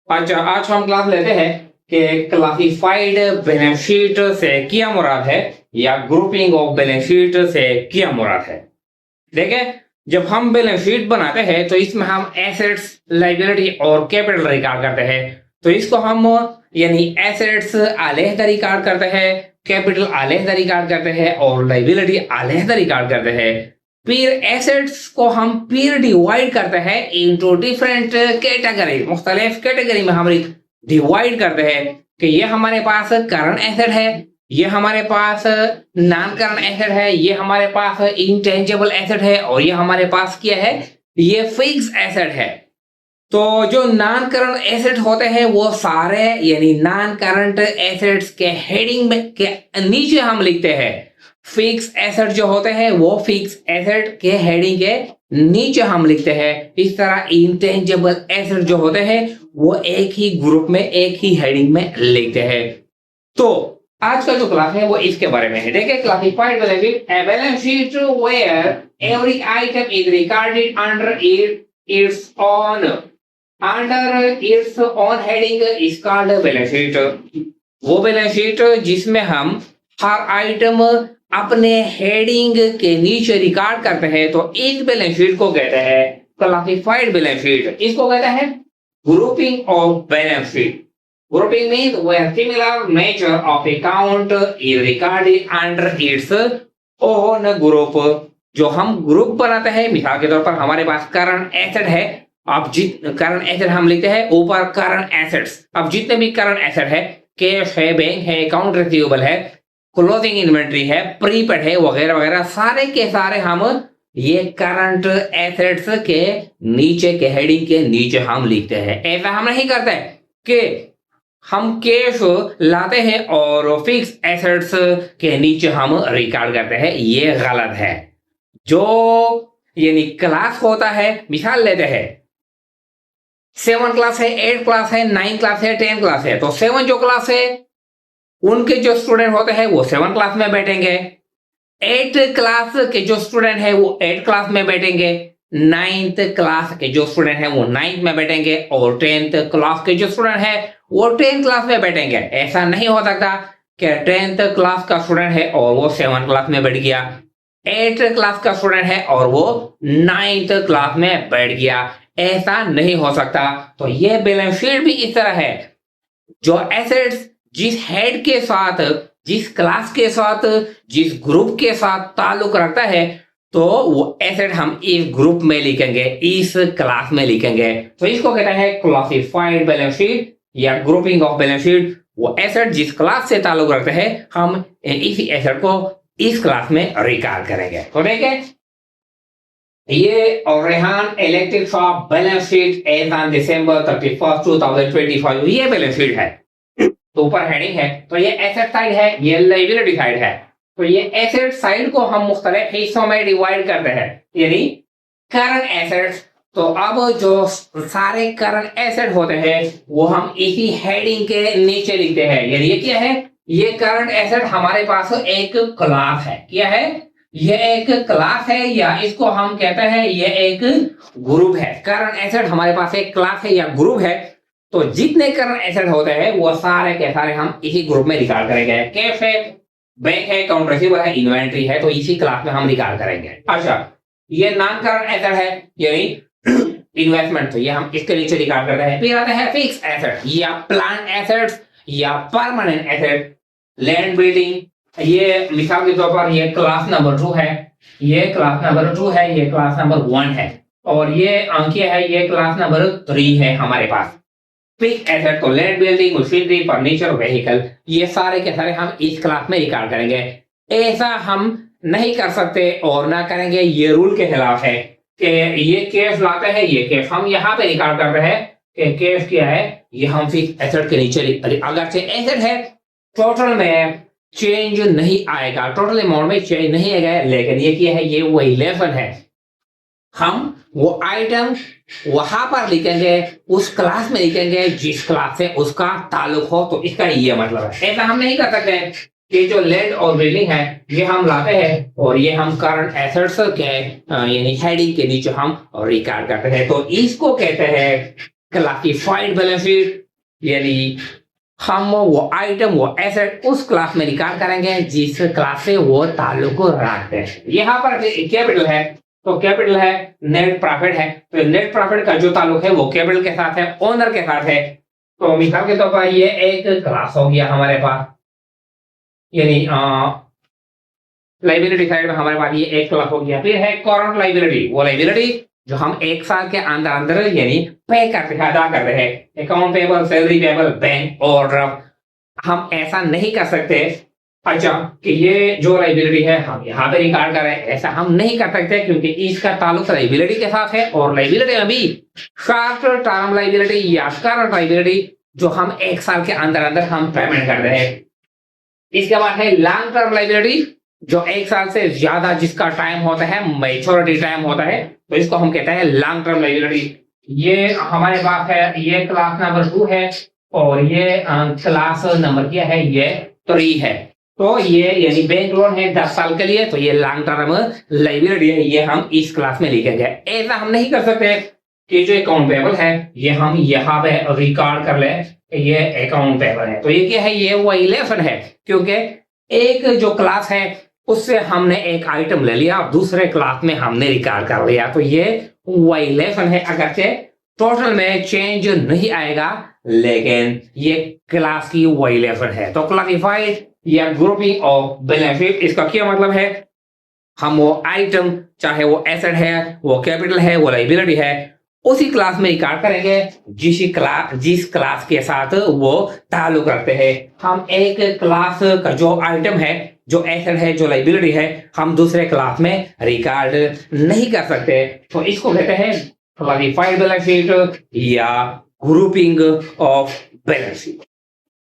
अच्छा, आज हम क्लास लेते हैं कि क्लासिफाइड बैलेंस शीट से क्या मुराद है या ग्रुपिंग ऑफ बैलेंस शीट से क्या मुराद है। देखें, जब हम बैलेंस शीट बनाते हैं तो इसमें हम एसेट्स, लायबिलिटी और कैपिटल रिकॉर्ड करते हैं। तो इसको हम यानी एसेट्स अलहदा रिकॉर्ड करते हैं, कैपिटल अलहदा रिकॉर्ड करते हैं और लायबिलिटी अलहदा रिकॉर्ड करते हैं। फिर एसेट्स को हम फिर डिवाइड करते हैं इनटू डिफरेंट कैटेगरी, मुख्तलिफ कैटेगरी में हम डिवाइड करते हैं कि ये हमारे पास करंट एसेट है, ये हमारे पास नॉन करंट एसेट है, ये हमारे पास इंटेंजिबल एसेट है और ये हमारे पास क्या है, ये फिक्स एसेट है। तो जो नॉन करंट एसेट होते हैं वो सारे यानी नॉन करंट एसेट्स के हेडिंग में के नीचे हम लिखते हैं। फिक्स एसेट जो होते हैं वो फिक्स एसेट के हेडिंग के नीचे हम लिखते हैं। इस तरह इंटेंजिबल एसेट जो होते हैं वो एक ही ग्रुप में एक ही हेडिंग में लिखते हैं। तो आज का जो क्लास है वो इसके बारे में है। देखिए, classified balance sheet, a balance sheet where every item is recorded under its own heading is called balance sheet. वो बैलेंस शीट जिसमें हम हर आइटम अपने हेडिंग के नीचे रिकॉर्ड करते हैं, तो इस बैलेंस शीट को कहते हैं क्लासिफाइड बैलेंस शीट। इसको कहते हैं grouping of balance sheet. Grouping means where similar nature of account is recorded under its own group। जो हम ग्रुप बनाते हैं, मिसाल के तौर पर हमारे पास करंट एसेट है, अब करंट एसेट हम लिखते हैं ऊपर करंट एसेट्स। अब जितने भी करंट एसेट है, कैश है, बैंक है, अकाउंट रिसीवेबल है, क्लोजिंग इन्वेंट्री है, प्रीपेड है, वगैरह वगैरह, सारे के सारे हम ये करंट एसेट्स के नीचे के हेडिंग के नीचे हम लिखते हैं। ऐसा हम नहीं करते कि हम कैश लाते हैं और फिक्स एसेट्स के नीचे हम रिकॉर्ड करते हैं, ये गलत है। जो यानी क्लास होता है, मिसाल लेते हैं 7 क्लास है, 8 क्लास है, 9 क्लास है, 10 क्लास है। तो 7 जो क्लास है उनके जो स्टूडेंट होते हैं वो 7 क्लास में बैठेंगे, 8 क्लास के जो स्टूडेंट है वो 8 क्लास में बैठेंगे, 9th क्लास के जो स्टूडेंट है वो 9th में बैठेंगे और 10th क्लास के जो स्टूडेंट है वो 10th क्लास में बैठेंगे। ऐसा नहीं हो सकता कि 10th क्लास का स्टूडेंट है और वो 7th क्लास में बैठ गया, 8th क्लास का स्टूडेंट है और वो 9th क्लास में बैठ गया। ऐसा नहीं हो सकता। तो ये बैलेंस शीट भी इस तरह है, जो एसेट्स जिस हेड के साथ, जिस क्लास के साथ, जिस ग्रुप के साथ ताल्लुक रखता है, तो वो एसेट हम इस ग्रुप में लिखेंगे, इस क्लास में लिखेंगे। तो इसको कहते हैं क्लासिफाइड बैलेंस शीट या ग्रुपिंग ऑफ बैलेंस शीट। वो एसेट जिस क्लास से ताल्लुक रखते हैं, हम इसी एसेट को इस क्लास में रिकॉर्ड करेंगे। तो देखें, ये और Rehan electric shop balance sheet as on December 31st 2025, ये बैलेंस शीट है। तो ऊपर हेडिंग है, तो ये एसेट साइड है, ये लायबिलिटी साइड है। तो ये एसेट साइड को हम मुख्तलिफ हिस्सों में डिवाइड करते हैं, यानी करंट एसेट्स। तो अब जो सारे करंट एसेट होते हैं वो हम इसी हेडिंग के नीचे लिखते हैं। यानी ये क्या है, ये करंट एसेट हमारे पास एक क्लास है। क्या है, ये एक क्लास है या इसको हम कहते हैं ये एक ग्रुप है। करंट एसेट हमारे पास एक क्लास है या ग्रुप है। तो जितने करंट एसेट होते हैं वो सारे के सारे हम इसी ग्रुप में रिकॉर्ड करेंगे। कैश है, बैंक है, अकाउंट रिसीवेबल है, इन्वेंट्री है, तो इसी क्लास में हम रिकॉर्ड करेंगे। अच्छा, ये नॉन करंट एसेट है यानी इन्वेस्टमेंट, तो ये हम इसके नीचे रिकॉर्ड करते हैं। फिर आता है फिक्स एसेट या प्लांट एसेट्स या परमानेंट एसेट। लैंड बिल्डिंग, ये मिसाल के तौर पर ये क्लास नंबर 2 है, ये क्लास नंबर 2 है, ये क्लास नंबर 1 है और ये अंकीय है, ये क्लास नंबर 3 है हमारे पास। फिक्स एसेट तो land building, machinery, furniture, vehicle, ये सारे के सारे हम इस क्लास में रिकॉर्ड करेंगे। ऐसा हम नहीं कर सकते और ना करेंगे, ये रूल के खिलाफ है कि ये कैश लाते हैं, ये कैश हम यहाँ पे रिकॉर्ड कर रहे हैं कि कैश क्या है, ये हम फिक्स एसेट के नीचे। अगर से एसेट है, टोटल में चेंज नहीं आएगा, टोटल अमाउंट में चेंज नहीं आएगा, लेकिन ये क्या है, ये वो 11 है। हम वो आइटम वहां पर लिखेंगे, उस क्लास में लिखेंगे जिस क्लास से उसका ताल्लुक हो। तो इसका ये मतलब है। ऐसा हम नहीं कर सकते कि जो लैंड और बिल्डिंग है ये हम लाते हैं और ये हम करंट एसेट्स के यानी हेडिंग के नीचे हम रिकॉर्ड करते हैं। तो इसको कहते हैं क्लासिफाइड बैलेंस शीट, यानी हम वो आइटम वो एसेट उस क्लास में रिकॉर्ड करेंगे जिस क्लास से वो ताल्लुक रखते हैं। यहाँ पर कैपिटल है तो कैपिटल है, नेट प्रॉफिट है तो नेट प्रॉफिट का जो ताल्लुक है वो कैपिटल के साथ है, ओनर के साथ है। तो मिसाल के तौर पर ये एक क्लास हो गया हमारे पास, यानी लाइबिलिटी साइड में हमारे पास ये एक क्लास हो गया। फिर है करंट लाइबिलिटी, वो लाइबिलिटी जो हम एक साल के अंदर अंदर यानी पे करते हैं, अदा करते हैं। Account payable, salary payable, bank और हम ऐसा नहीं कर सकते अच्छा कि ये जो लाइबिलिटी है हम यहाँ पे रिकॉर्ड करें, ऐसा हम नहीं कर सकते क्योंकि इसका ताल्लुक लाइबिलिटी के साथ है। और लाइबिलिटी अभी शॉर्ट टर्म लाइबिलिटी या करंट लाइबिलिटी जो हम एक साल के अंदर अंदर हम पेमेंट कर रहे हैं। इसके बाद है लॉन्ग टर्म लाइबिलिटी जो एक साल से ज्यादा जिसका टाइम होता है, मैच्योरिटी टाइम होता है, तो इसको हम कहते हैं लॉन्ग टर्म लाइबिलिटी। ये हमारे पास है, ये क्लास नंबर 2 है और ये क्लास नंबर क्या है, ये 3 है। तो ये यानी बैंक लोन है 10 साल के लिए, तो ये लॉन्ग टर्म लाइबिलिटी है, ये हम इस क्लास में लिखेंगे। ऐसा हम नहीं कर सकते कि जो अकाउंट पेबल है ये हम यहाँ पे रिकॉर्ड कर ले ये अकाउंट पेबल है, तो ये क्या है, ये वायलेशन है क्योंकि एक जो क्लास है उससे हमने एक आइटम ले लिया और दूसरे क्लास में हमने रिकॉर्ड कर लिया, तो ये वायलेशन है। अगरचे टोटल में चेंज नहीं आएगा लेकिन ये क्लास की वायलेशन है। तो क्लासिफाइड या ग्रुपिंग ऑफ बैलेंस शीट, इसका क्या मतलब है, हम वो आइटम चाहे वो एसेट है, वो कैपिटल है, वो लाइबिलिटी है, उसी क्लास में रिकॉर्ड करेंगे जिस क्लास के साथ वो ताल्लुक रखते हैं। हम एक क्लास का जो आइटम है, जो एसेट है, जो लाइबिलिटी है, हम दूसरे क्लास में रिकॉर्ड नहीं कर सकते, तो इसको कहते हैं क्लासिफाइड बैलेंस शीट या ग्रुपिंग ऑफ बैलेंस शीट।